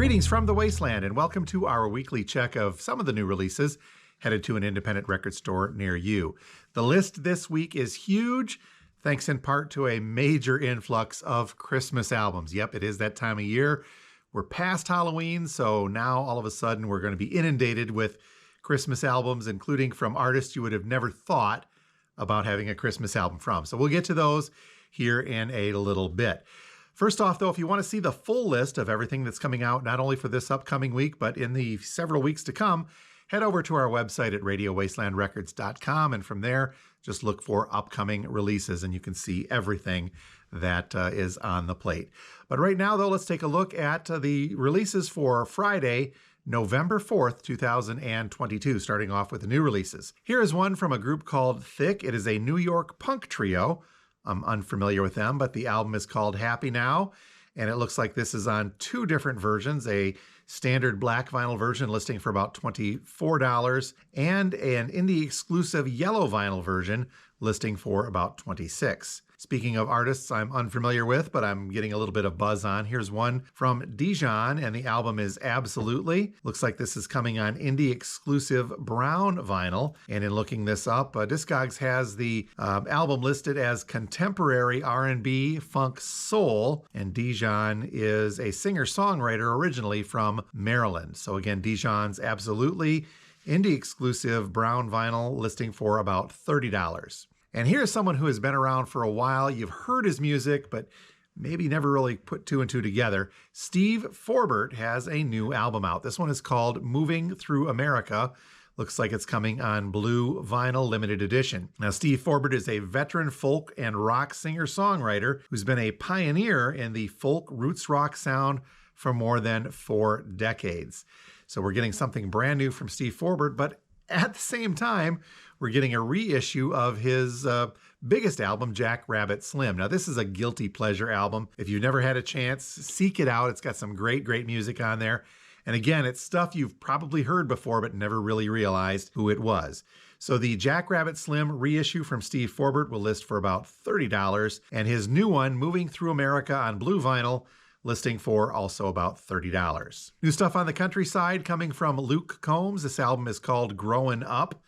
Greetings from the Wasteland, and welcome to our weekly check of some of the new releases headed to an independent record store near you. The list this week is huge, thanks in part to a major influx of Christmas albums. Yep, it is that time of year. We're past Halloween, so now all of a sudden we're going to be inundated with Christmas albums, including from artists you would have never thought about having a Christmas album from. So we'll get to those here in a little bit. First off, though, if you want to see the full list of everything that's coming out, not only for this upcoming week, but in the several weeks to come, head over to our website at radiowastelandrecords.com, and from there, just look for upcoming releases, and you can see everything that is on the plate. But right now, though, let's take a look at the releases for Friday, November 4th, 2022, starting off with the new releases. Here is one from a group called Thick. It is a New York punk trio. I'm unfamiliar with them, but the album is called Happy Now, and it looks like this is on two different versions, a standard black vinyl version listing for about $24, and an indie exclusive yellow vinyl version listing for about $26. Speaking of artists I'm unfamiliar with, but I'm getting a little bit of buzz on, here's one from Dijon, and the album is Absolutely. Looks like this is coming on indie exclusive brown vinyl, and in looking this up, Discogs has the album listed as contemporary R&B funk soul, and Dijon is a singer-songwriter originally from Maryland. So again, Dijon's Absolutely, indie exclusive brown vinyl listing for about $30. And here's someone who has been around for a while. You've heard his music, but maybe never really put two and two together. Steve Forbert has a new album out. This one is called Moving Through America. Looks like it's coming on blue vinyl limited edition. Now, Steve Forbert is a veteran folk and rock singer-songwriter who's been a pioneer in the folk roots rock sound for more than 4 decades. So we're getting something brand new from Steve Forbert, but at the same time, we're getting a reissue of his biggest album, Jackrabbit Slim. Now, this is a guilty pleasure album. If you've never had a chance, seek it out. It's got some great music on there. And again, it's stuff you've probably heard before, but never really realized who it was. So the Jackrabbit Slim reissue from Steve Forbert will list for about $30, and his new one, Moving Through America on blue vinyl, listing for also about $30. New stuff on the countryside coming from Luke Combs. This album is called Growin' Up.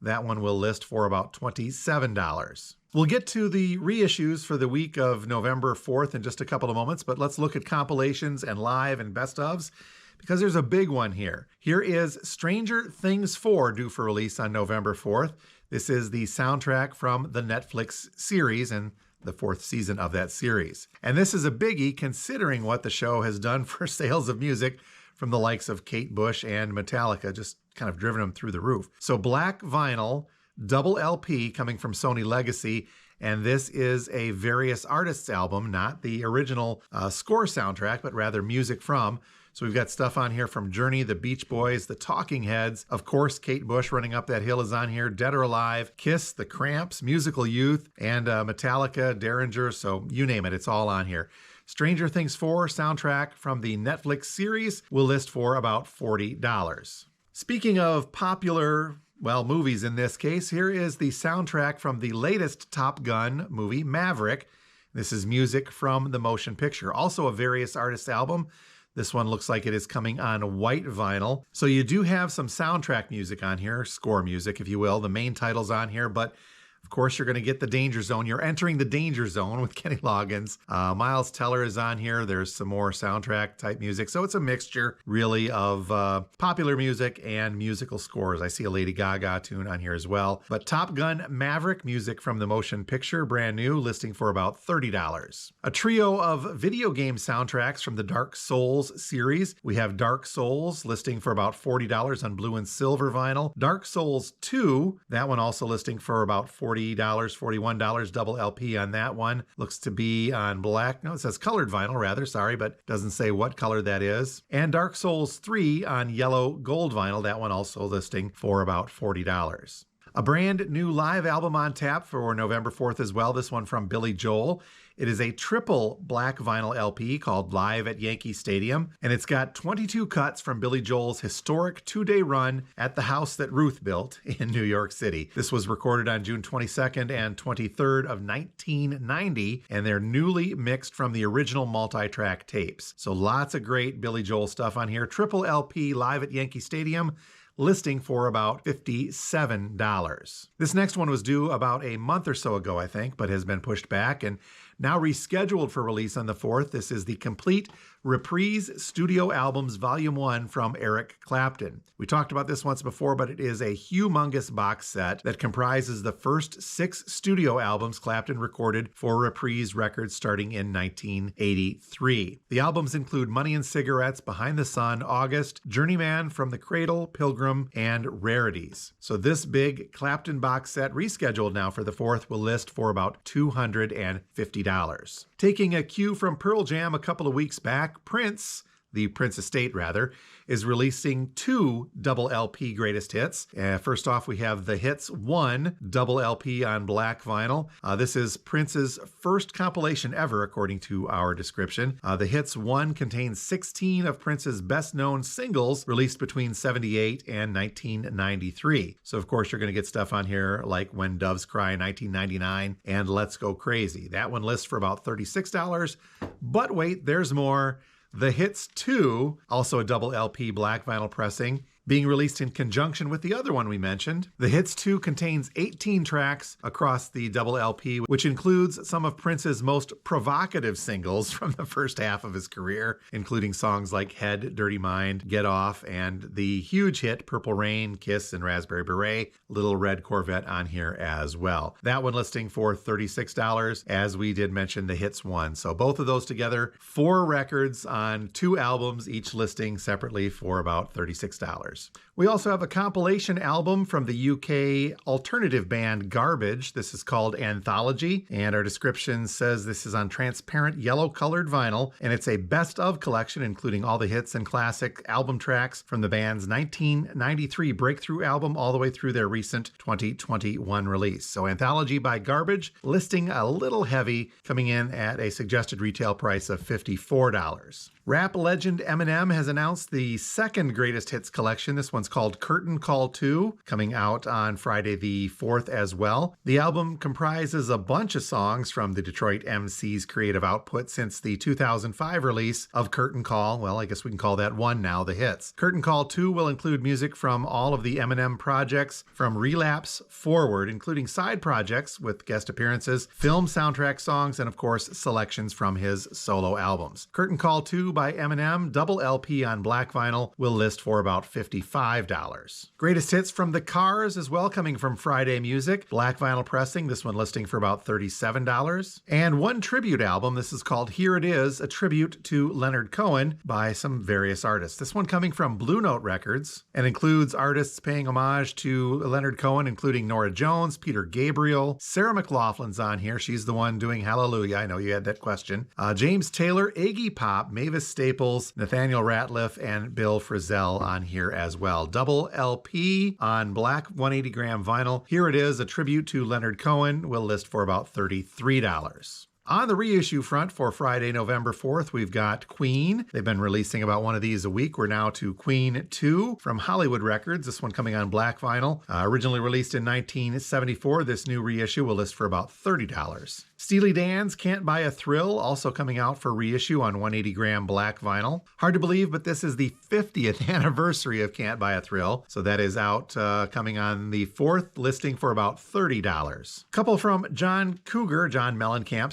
That one will list for about $27. We'll get to the reissues for the week of November 4th in just a couple of moments, but let's look at compilations and live and best ofs, because there's a big one here. Here is Stranger Things 4 due for release on November 4th. This is the soundtrack from the Netflix series and the 4th season of that series. And this is a biggie considering what the show has done for sales of music from the likes of Kate Bush and Metallica, just kind of driven them through the roof. So black vinyl, double LP coming from Sony Legacy, and this is a various artists album, not the original score soundtrack, but rather music from. So we've got stuff on here from Journey, the Beach Boys, the Talking Heads. Of course, Kate Bush, Running Up That Hill is on here. Dead or Alive, Kiss, The Cramps, Musical Youth, and Metallica, Derringer. So you name it, it's all on here. Stranger Things 4 soundtrack from the Netflix series will list for about $40. Speaking of popular, well, movies in this case, here is the soundtrack from the latest Top Gun movie, Maverick. This is music from the motion picture. Also a various artists album. This one looks like it is coming on white vinyl. So you do have some soundtrack music on here, score music, if you will. The main title's on here, but of course, you're going to get the Danger Zone. You're entering the Danger Zone with Kenny Loggins. Miles Teller is on here. There's some more soundtrack type music. So it's a mixture, really, of popular music and musical scores. I see a Lady Gaga tune on here as well. But Top Gun Maverick, music from the motion picture, brand new, listing for about $30. A trio of video game soundtracks from the Dark Souls series. We have Dark Souls, listing for about $40 on blue and silver vinyl. Dark Souls 2, that one also listing for about $40, $41, double LP on that one. Looks to be on black. No, it says colored vinyl rather, sorry, but doesn't say what color that is. And Dark Souls 3 on yellow gold vinyl. That one also listing for about $40. A brand new live album on tap for November 4th as well, this one from Billy Joel. It is a triple black vinyl LP called Live at Yankee Stadium, and it's got 22 cuts from Billy Joel's historic 2-day run at the house that Ruth built in New York City. This was recorded on June 22nd and 23rd of 1990, and they're newly mixed from the original multi-track tapes. So lots of great Billy Joel stuff on here. Triple LP Live at Yankee Stadium, listing for about $57. This next one was due about a month or so ago, I think, but has been pushed back and now rescheduled for release on the 4th. This is the Complete Reprise Studio Albums Volume 1 from Eric Clapton. We talked about this once before, but it is a humongous box set that comprises the first 6 studio albums Clapton recorded for Reprise Records starting in 1983. The albums include Money and Cigarettes, Behind the Sun, August, Journeyman, From the Cradle, Pilgrim, and Rarities. So this big Clapton box set, rescheduled now for the 4th, will list for about $250. Taking a cue from Pearl Jam a couple of weeks back, Prince, the Prince estate rather, is releasing 2 double LP greatest hits. First off, we have the Hits 1 double LP on black vinyl. This is Prince's first compilation ever, according to our description. The Hits 1 contains 16 of Prince's best-known singles released between 78 and 1993. So, of course, you're going to get stuff on here like When Doves Cry in 1999 and Let's Go Crazy. That one lists for about $36. But wait, there's more. The Hits 2, also a double LP black vinyl pressing, being released in conjunction with the other one we mentioned. The Hits 2 contains 18 tracks across the double LP, which includes some of Prince's most provocative singles from the first half of his career, including songs like Head, Dirty Mind, Get Off, and the huge hit Purple Rain, Kiss, and Raspberry Beret, Little Red Corvette on here as well. That one listing for $36, as we did mention the Hits 1. So both of those together, 4 records on 2 albums, each listing separately for about $36. We also have a compilation album from the UK alternative band Garbage. This is called Anthology, and our description says this is on transparent yellow-colored vinyl, and it's a best-of collection, including all the hits and classic album tracks from the band's 1993 breakthrough album all the way through their recent 2021 release. So Anthology by Garbage, listing a little heavy, coming in at a suggested retail price of $54. Rap legend Eminem has announced the second greatest hits collection. This one's called Curtain Call 2, coming out on Friday the 4th as well. The album comprises a bunch of songs from the Detroit MC's creative output since the 2005 release of Curtain Call. Well, I guess we can call that one now, the hits. Curtain Call 2 will include music from all of the Eminem projects from Relapse forward, including side projects with guest appearances, film soundtrack songs, and of course, selections from his solo albums. Curtain Call 2 by Eminem, double LP on black vinyl, will list for about $55. Greatest hits from the Cars as well, coming from Friday Music, black vinyl pressing, this one listing for about $37. And one tribute album, this is called Here It Is, a tribute to Leonard Cohen by some various artists. This one coming from Blue Note Records and includes artists paying homage to Leonard Cohen, including Norah Jones, Peter Gabriel, Sarah McLachlan's on here. She's the one doing Hallelujah. I know you had that question. James Taylor, Iggy Pop, Mavis Staples, Nathaniel Ratliff, and Bill Frisell on here as well. Double LP on black 180 gram vinyl. Here It Is, a tribute to Leonard Cohen, will list for about $33. On the reissue front for Friday, November 4th, we've got Queen. They've been releasing about one of these a week. We're now to Queen 2 from Hollywood Records. This one coming on black vinyl. Originally released in 1974, this new reissue will list for about $30. Steely Dan's Can't Buy a Thrill, also coming out for reissue on 180 gram black vinyl. Hard to believe, but this is the 50th anniversary of Can't Buy a Thrill. So that is out coming on the 4th, listing for about $30. Couple from John Cougar Mellencamp.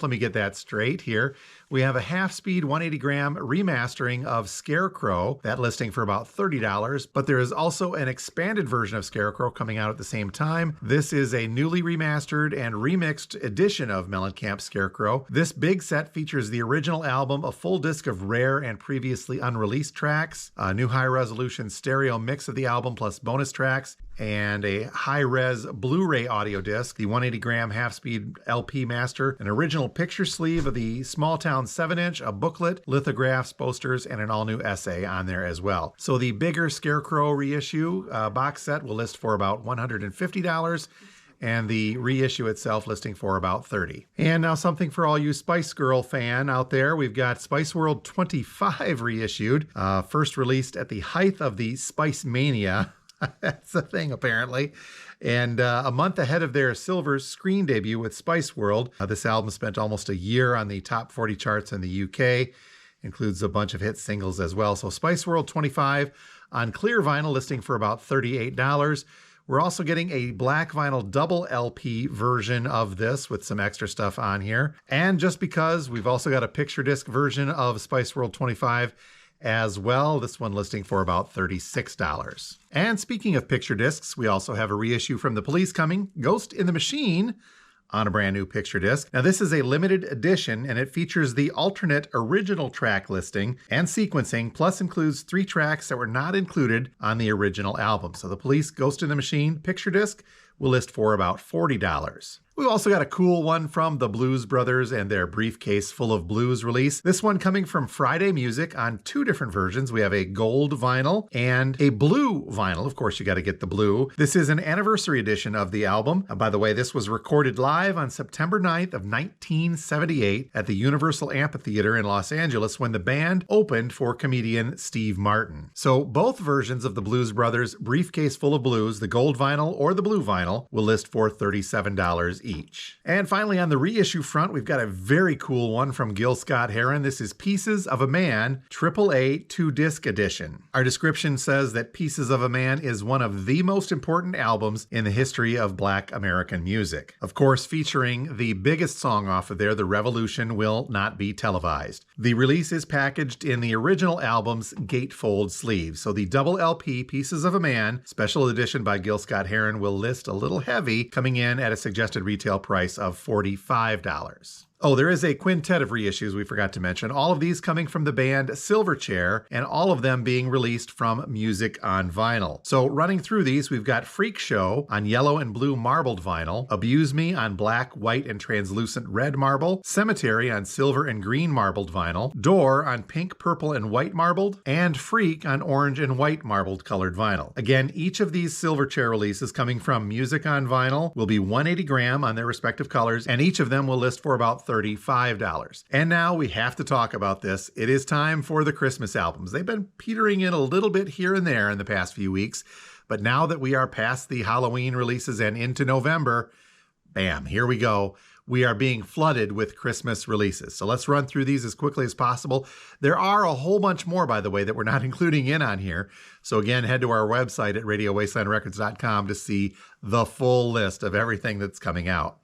Let me get that straight here. We have a half-speed 180 gram remastering of Scarecrow, that listing for about $30, but there is also an expanded version of Scarecrow coming out at the same time. This is a newly remastered and remixed remixed edition of Mellencamp Scarecrow. This big set features the original album, a full disc of rare and previously unreleased tracks, a new high-resolution stereo mix of the album plus bonus tracks, and a high-res Blu-ray audio disc, the 180-gram half-speed LP master, an original picture sleeve of the Small Town 7-inch, a booklet, lithographs, posters, and an all-new essay on there as well. So the bigger Scarecrow reissue box set will list for about $150, and the reissue itself listing for about $30. And now something for all you Spice Girl fan out there. We've got Spice World 25 reissued, first released at the height of the Spice Mania. That's the thing, apparently. And a month ahead of their silver screen debut with Spice World, this album spent almost a year on the top 40 charts in the UK. Includes a bunch of hit singles as well. So Spice World 25 on clear vinyl listing for about $38. We're also getting a black vinyl double LP version of this with some extra stuff on here. And just because, we've also got a picture disc version of Spice World 25 as well. This one listing for about $36. And speaking of picture discs, we also have a reissue from The Police coming, Ghost in the Machine, on a brand new picture disc. Now this is a limited edition and it features the alternate original track listing and sequencing, plus includes 3 tracks that were not included on the original album. So The Police Ghost in the Machine picture disc will list for about $40. We've also got a cool one from the Blues Brothers and their Briefcase Full of Blues release. This one coming from Friday Music on 2 different versions. We have a gold vinyl and a blue vinyl. Of course, you got to get the blue. This is an anniversary edition of the album. By the way, this was recorded live on September 9th of 1978 at the Universal Amphitheater in Los Angeles when the band opened for comedian Steve Martin. So both versions of the Blues Brothers Briefcase Full of Blues, the gold vinyl or the blue vinyl, will list for $37 each. And finally, on the reissue front, we've got a very cool one from Gil Scott-Heron. This is Pieces of a Man, AAA 2-disc edition. Our description says that Pieces of a Man is one of the most important albums in the history of Black American music. Of course, featuring the biggest song off of there, The Revolution Will Not Be Televised. The release is packaged in the original album's gatefold sleeve. So the double LP Pieces of a Man, special edition by Gil Scott-Heron, will list a little heavy, coming in at a suggested retail price of $45. Oh, there is a quintet of reissues we forgot to mention. All of these coming from the band Silverchair, and all of them being released from Music on Vinyl. So running through these, we've got Freak Show on yellow and blue marbled vinyl, Abuse Me on black, white, and translucent red marble, Cemetery on silver and green marbled vinyl, Door on pink, purple, and white marbled, and Freak on orange and white marbled colored vinyl. Again, each of these Silverchair releases coming from Music on Vinyl will be 180 gram on their respective colors, and each of them will list for about $35. And now we have to talk about this. It is time for the Christmas albums. They've been petering in a little bit here and there in the past few weeks, but now that we are past the Halloween releases and into November, bam, here we go. We are being flooded with Christmas releases. So let's run through these as quickly as possible. There are a whole bunch more, by the way, that we're not including in on here. So again, head to our website at radiowastelandrecords.com to see the full list of everything that's coming out.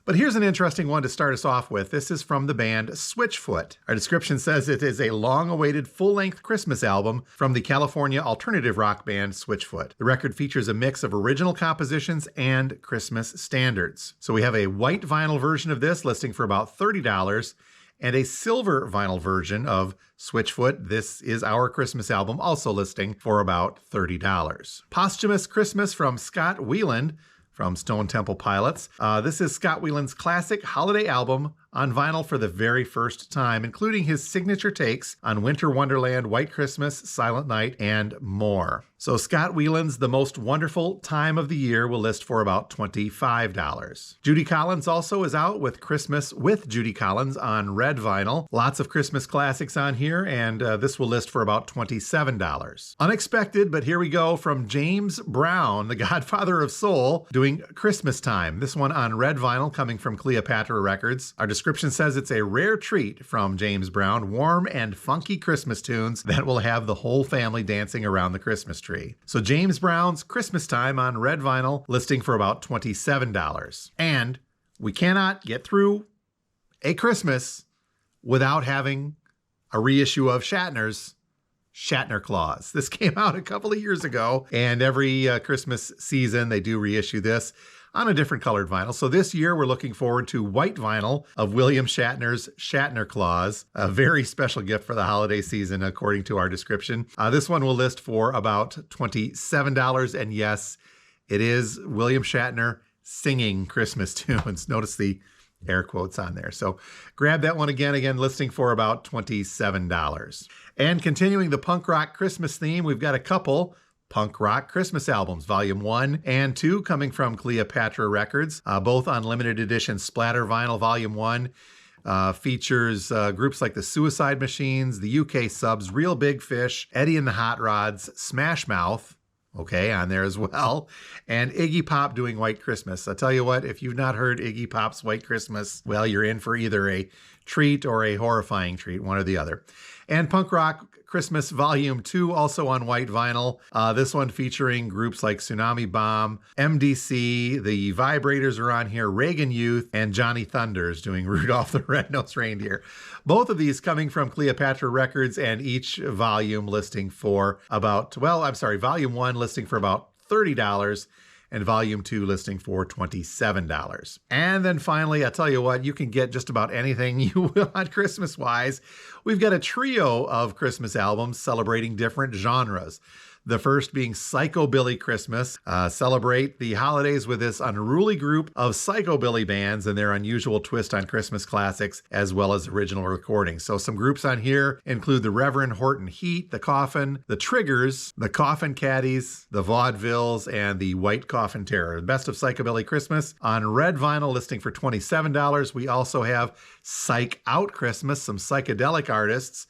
But here's an interesting one to start us off with. This is from the band Switchfoot. Our description says it is a long-awaited full-length Christmas album from the California alternative rock band Switchfoot. The record features a mix of original compositions and Christmas standards. So we have a white vinyl version of this listing for about $30 and a silver vinyl version of Switchfoot. This is our Christmas album, also listing for about $30. Posthumous Christmas from Scott Weiland from Stone Temple Pilots. This is Scott Weiland's classic holiday album on vinyl for the very first time, including his signature takes on Winter Wonderland, White Christmas, Silent Night, and more. So Scott Weiland's The Most Wonderful Time of the Year will list for about $25. Judy Collins also is out with Christmas with Judy Collins on red vinyl. Lots of Christmas classics on here, and this will list for about $27. Unexpected, but here we go, from James Brown, the godfather of soul, doing Christmas Time. This one on red vinyl coming from Cleopatra Records. Our description says it's a rare treat from James Brown, warm and funky Christmas tunes that will have the whole family dancing around the Christmas tree. So James Brown's Christmas Time on red vinyl listing for about $27. And we cannot get through a Christmas without having a reissue of Shatner's Shatner Claus. This came out a couple of years ago, and every Christmas season they do reissue this. on a different colored vinyl. So this year we're looking forward to white vinyl of William Shatner's Shatner Claus, a very special gift for the holiday season, according to our description. This one will list for about $27. And yes, it is William Shatner singing Christmas tunes. Notice the air quotes on there. So grab that one again listing for about $27. And continuing the punk rock Christmas theme, we've got a couple punk rock Christmas albums, Volume 1 and 2, coming from Cleopatra Records, both on limited edition splatter vinyl. Volume 1 features groups like the Suicide Machines, the UK Subs, Real Big Fish, Eddie and the Hot Rods, Smash Mouth, okay, on there as well, and Iggy Pop doing White Christmas. I tell you what, if you've not heard Iggy Pop's White Christmas, well, you're in for either a treat or a horrifying treat, one or the other. And Punk Rock Christmas Volume 2, also on white vinyl. This one featuring groups like Tsunami Bomb, MDC, the Vibrators are on here, Reagan Youth, and Johnny Thunders doing Rudolph the Red-Nosed Reindeer. Both of these coming from Cleopatra Records, and each volume listing for about, Volume 1 listing for about $30, and Volume 2 listing for $27. And then finally, I tell you what, you can get just about anything you want Christmas-wise. We've got a trio of Christmas albums celebrating different genres. The first being Psychobilly Christmas. Celebrate the holidays with this unruly group of psychobilly bands and their unusual twist on Christmas classics, as well as original recordings. So some groups on here include the Reverend Horton Heat, the Coffin, the Triggers, the Coffin Caddies, the Vaudevilles, and the White Coffin Terror. The Best of Psychobilly Christmas on red vinyl listing for $27. We also have Psych Out Christmas, some psychedelic artists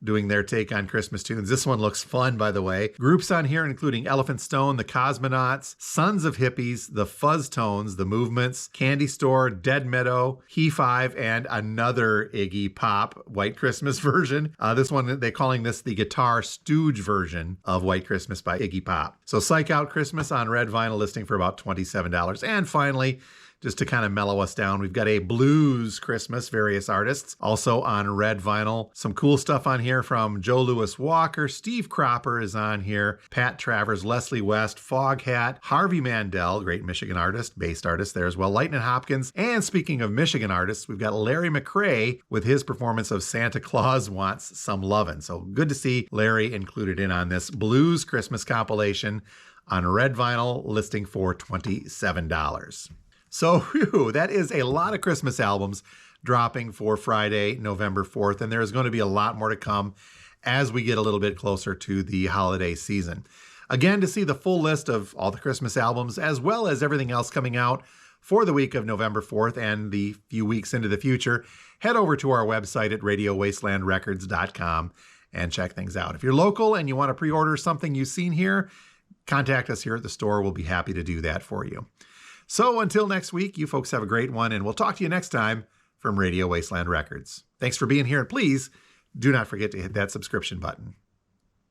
doing their take on Christmas tunes. This one looks fun, by the way. Groups on here including Elephant Stone, the Cosmonauts, Sons of Hippies, the Fuzz Tones, the Movements, Candy Store, Dead Meadow, He Five, and another Iggy Pop White Christmas version. This one, they're calling this the Guitar Stooge version of White Christmas by Iggy Pop. So Psych Out Christmas on red vinyl listing for about $27. And finally, just to kind of mellow us down, we've got a Blues Christmas, various artists, also on red vinyl. Some cool stuff on here from Joe Louis Walker, Steve Cropper is on here, Pat Travers, Leslie West, Foghat, Harvey Mandel, great Michigan artist, based artist there as well, Lightnin' Hopkins. And speaking of Michigan artists, we've got Larry McRae with his performance of Santa Claus Wants Some Lovin'. So good to see Larry included in on this Blues Christmas compilation on red vinyl listing for $27. So that is a lot of Christmas albums dropping for Friday, November 4th, and there's going to be a lot more to come as we get a little bit closer to the holiday season. Again, to see the full list of all the Christmas albums, as well as everything else coming out for the week of November 4th and the few weeks into the future, head over to our website at radiowastelandrecords.com and check things out. If you're local and you want to pre-order something you've seen here, contact us here at the store. We'll be happy to do that for you. So until next week, you folks have a great one, and we'll talk to you next time from Radio Wasteland Records. Thanks for being here, and please do not forget to hit that subscription button.